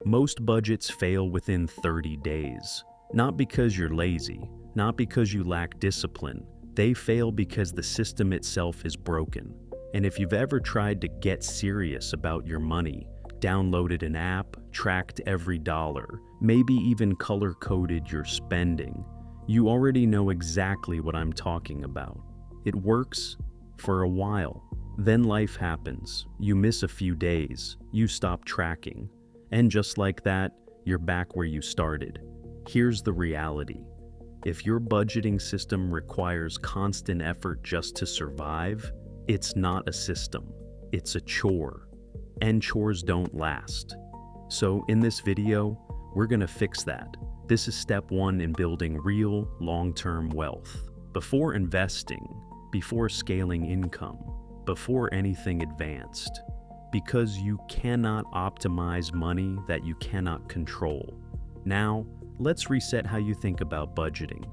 Most budgets fail within 30 days. Not because you're lazy, not because you lack discipline. They fail because the system itself is broken. And if you've ever tried to get serious about your money, downloaded an app, tracked every dollar, maybe even color-coded your spending, you already know exactly what I'm talking about. It works for a while. Then life happens. You miss a few days. You stop tracking. And just like that, you're back where you started. Here's the reality. If your budgeting system requires constant effort just to survive, it's not a system. It's a chore. And chores don't last. So in this video, we're gonna fix that. This is step one in building real, long-term wealth. Before investing, before scaling income, before anything advanced. Because you cannot optimize money that you cannot control. Now, let's reset how you think about budgeting.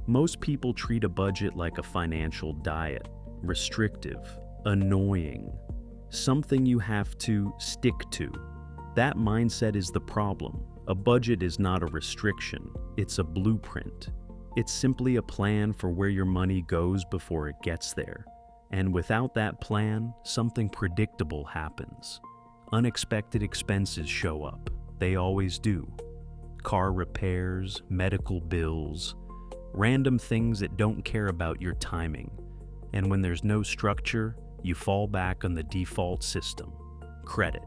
Most people treat a budget like a financial diet, restrictive, annoying, something you have to stick to. That mindset is the problem. A budget is not a restriction, it's a blueprint. It's simply a plan for where your money goes before it gets there. And without that plan, something predictable happens. Unexpected expenses show up. They always do. Car repairs, medical bills, random things that don't care about your timing. And when there's no structure, you fall back on the default system, credit.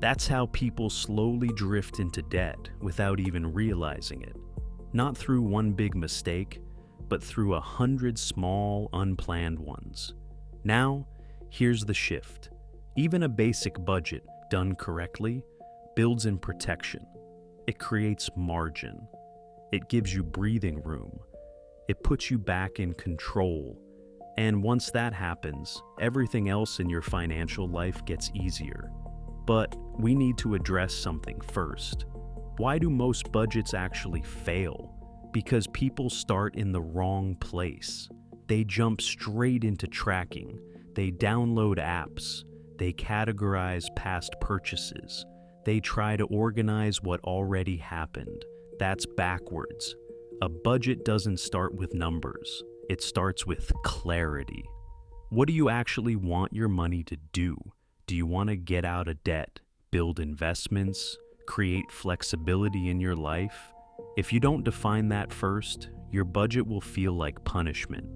That's how people slowly drift into debt without even realizing it. Not through one big mistake, but through 100 small, unplanned ones. Now, here's the shift. Even a basic budget, done correctly, builds in protection. It creates margin. It gives you breathing room. It puts you back in control. And once that happens, everything else in your financial life gets easier. But we need to address something first. Why do most budgets actually fail? Because people start in the wrong place. They jump straight into tracking. They download apps. They categorize past purchases. They try to organize what already happened. That's backwards. A budget doesn't start with numbers. It starts with clarity. What do you actually want your money to do? Do you want to get out of debt, build investments, create flexibility in your life? If you don't define that first, your budget will feel like punishment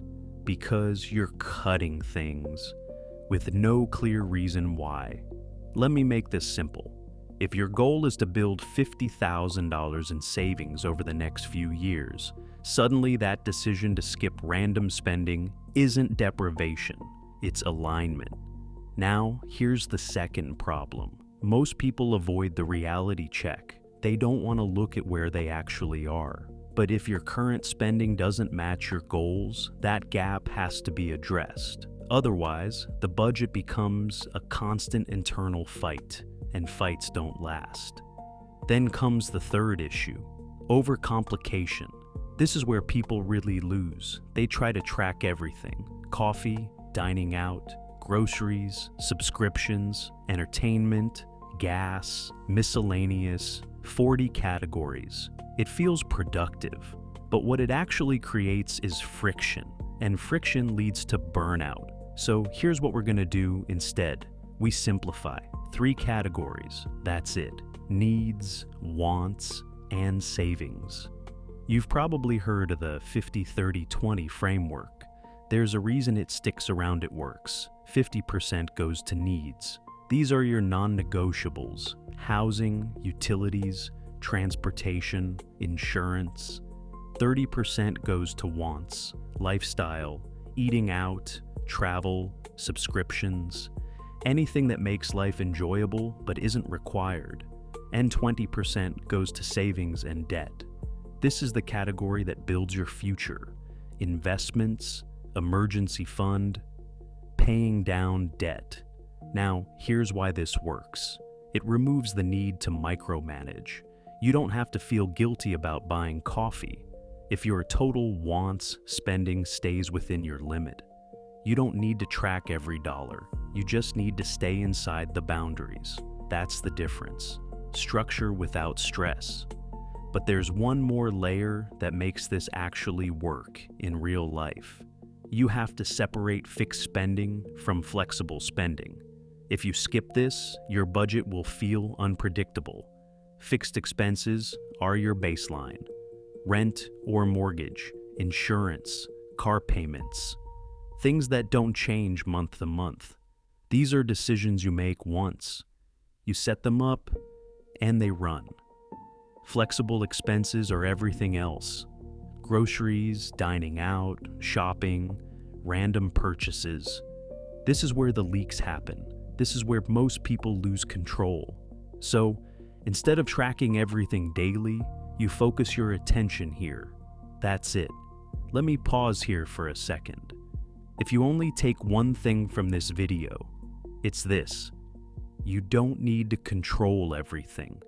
because you're cutting things with no clear reason why. Let me make this simple. If your goal is to build $50,000 in savings over the next few years, suddenly that decision to skip random spending isn't deprivation, it's alignment. Now, here's the second problem. Most people avoid the reality check. They don't want to look at where they actually are. But if your current spending doesn't match your goals, that gap has to be addressed. Otherwise, the budget becomes a constant internal fight, and fights don't last. Then comes the third issue, overcomplication. This is where people really lose. They try to track everything: coffee, dining out, groceries, subscriptions, entertainment, gas, miscellaneous, 40 categories. It feels productive, but what it actually creates is friction, and friction leads to burnout. So here's what we're gonna do instead. We simplify. 3 categories, that's it. Needs, wants, and savings. You've probably heard of the 50-30-20 framework. There's a reason it sticks around. It works. 50% goes to needs. These are your non-negotiables: housing, utilities, transportation, insurance. 30% goes to wants: lifestyle, eating out, travel, subscriptions, anything that makes life enjoyable but isn't required. And 20% goes to savings and debt. This is the category that builds your future: investments, emergency fund, paying down debt. Now, here's why this works. It removes the need to micromanage. You don't have to feel guilty about buying coffee if your total wants spending stays within your limit. You don't need to track every dollar. You just need to stay inside the boundaries. That's the difference. structure without stress. But there's one more layer that makes this actually work in real life. You have to separate fixed spending from flexible spending. If you skip this, your budget will feel unpredictable. Fixed expenses are your baseline. Rent or mortgage, insurance, car payments, things that don't change month to month. These are decisions you make once. You set them up, and they run. Flexible expenses are everything else. Groceries, dining out, shopping, random purchases. This is where the leaks happen. This is where most people lose control. So, instead of tracking everything daily, you focus your attention here. That's it. Let me pause here for a second. If you only take one thing from this video, it's this. You don't need to control everything.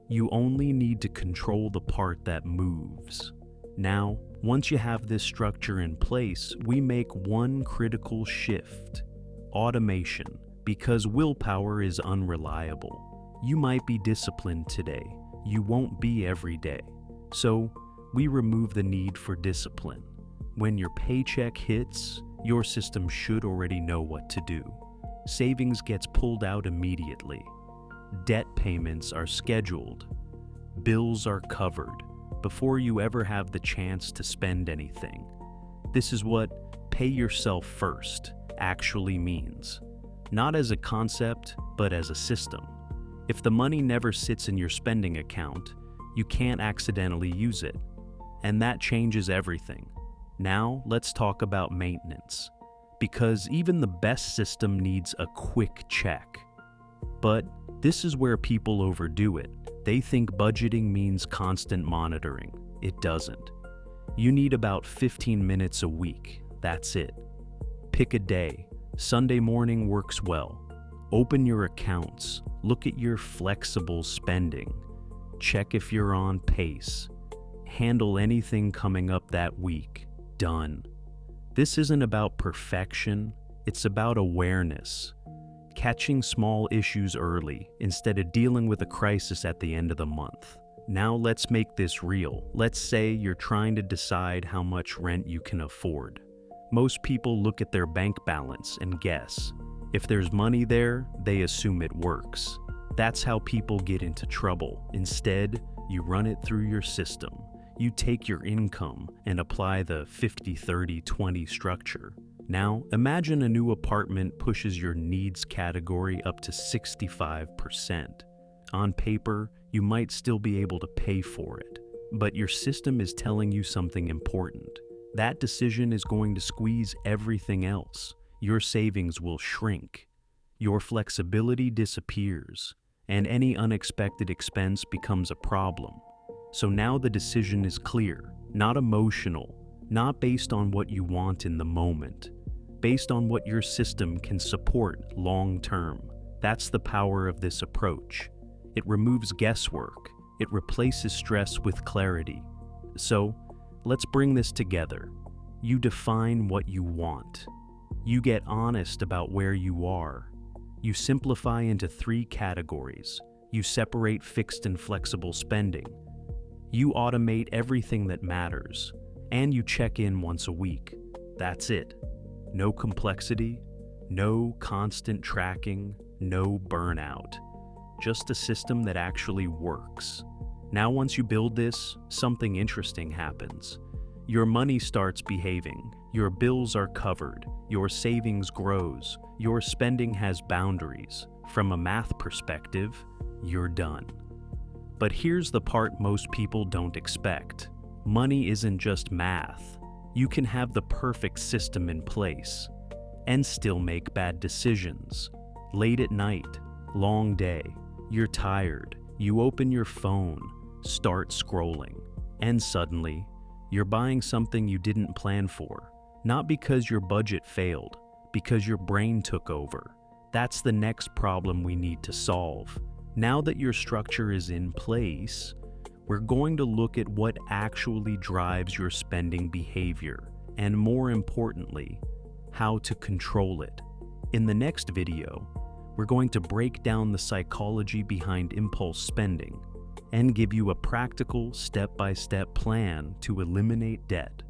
You only need to control the part that moves. Now, once you have this structure in place, we make one critical shift: automation, because willpower is unreliable. You might be disciplined today. You won't be every day. So, we remove the need for discipline. When your paycheck hits, your system should already know what to do. Savings gets pulled out immediately. Debt payments are scheduled. Bills are covered before you ever have the chance to spend anything. This is what pay yourself first actually means. Not as a concept, but as a system. If the money never sits in your spending account, you can't accidentally use it. And that changes everything. Now, let's talk about maintenance. Because even the best system needs a quick check. But this is where people overdo it. They think budgeting means constant monitoring. It doesn't. You need about 15 minutes a week. That's it. Pick a day. Sunday morning works well. Open your accounts. Look at your flexible spending. Check if you're on pace. Handle anything coming up that week. Done. This isn't about perfection. It's about awareness. Catching small issues early instead of dealing with a crisis at the end of the month. Now let's make this real. Let's say you're trying to decide how much rent you can afford. Most people look at their bank balance and guess. If there's money there, they assume it works. That's how people get into trouble. Instead, you run it through your system. You take your income and apply the 50-30-20 structure. Now, imagine a new apartment pushes your needs category up to 65%. On paper, you might still be able to pay for it, but your system is telling you something important. That decision is going to squeeze everything else. Your savings will shrink. Your flexibility disappears, and any unexpected expense becomes a problem. So now the decision is clear, not emotional, not based on what you want in the moment, based on what your system can support long term. That's the power of this approach. It removes guesswork. It replaces stress with clarity. So, let's bring this together. You define what you want. You get honest about where you are. You simplify into 3 categories. You separate fixed and flexible spending. You automate everything that matters. And you check in once a week. That's it. No complexity, no constant tracking, no burnout. Just a system that actually works. Now once you build this, something interesting happens. Your money starts behaving. Your bills are covered. Your savings grows. Your spending has boundaries. From a math perspective, you're done. But here's the part most people don't expect. Money isn't just math. You can have the perfect system in place and still make bad decisions. Late at night, long day, you're tired, you open your phone, start scrolling, and suddenly, you're buying something you didn't plan for. Not because your budget failed, because your brain took over. That's the next problem we need to solve. Now that your structure is in place, we're going to look at what actually drives your spending behavior, and more importantly, how to control it. In the next video, We're going to break down the psychology behind impulse spending and give you a practical, step-by-step plan to eliminate debt.